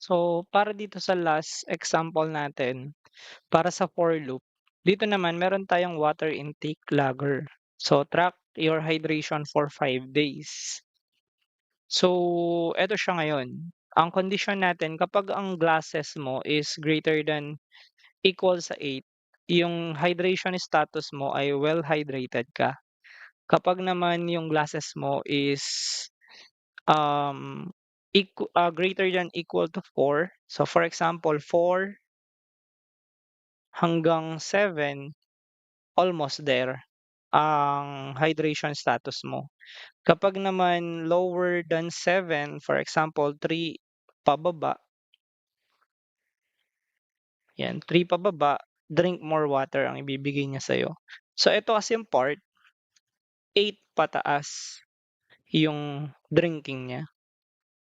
So, para dito sa last example natin, para sa for loop, dito naman meron tayong water intake logger. So, track your hydration for 5 days. So, eto siya ngayon. Ang condition natin, kapag ang glasses mo is greater than equal sa 8, yung hydration status mo ay well hydrated ka. Kapag naman yung glasses mo is um, greater than equal to 4, so for example, 4 hanggang 7, almost there ang hydration status mo. Kapag naman lower than 7, for example, 3 pababa, yan, 3 pababa, drink more water ang ibibigay niya sa'yo. So ito kasing part, 8 pataas yung drinking niya.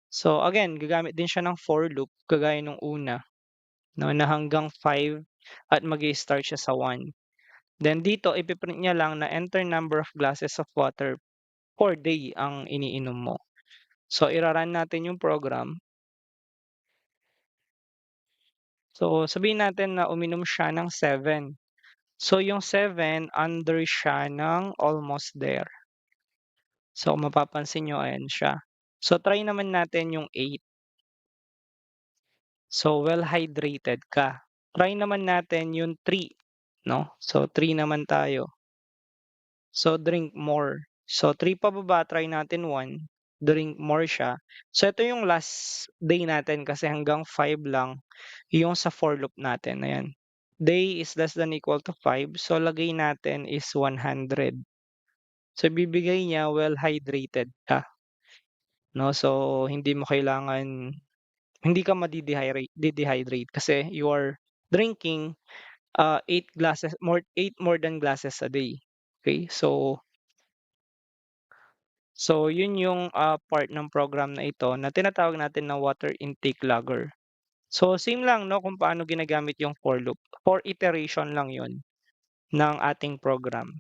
So again, gagamit din siya ng for loop kagaya nung una, no, na hanggang 5 at mag-i-start siya sa 1. Then dito ipi-print niya lang na enter number of glasses of water per day ang iniinom mo. So ira-run natin yung program. So sabihin natin na uminom siya ng 7. So yung 7 under siya ng almost there. So mapapansin niyo ayan siya. So try naman natin yung 8. So well hydrated ka. Try naman natin yung 3, no? So 3 naman tayo. So drink more. So 3 pababa, try natin 1, drink more siya. So ito yung last day natin kasi hanggang 5 lang yung sa for loop natin. Ayan. Day is less than equal to 5. So lagay natin is 100. So bibigay niya well hydrated ka. No? So hindi ka dehydrate kasi you are drinking 8 more than glasses a day. Okay? So yun yung part ng program na ito na tinatawag natin na water intake logger. So same lang, no, kung paano ginagamit yung for loop. For iteration lang yun ng ating program.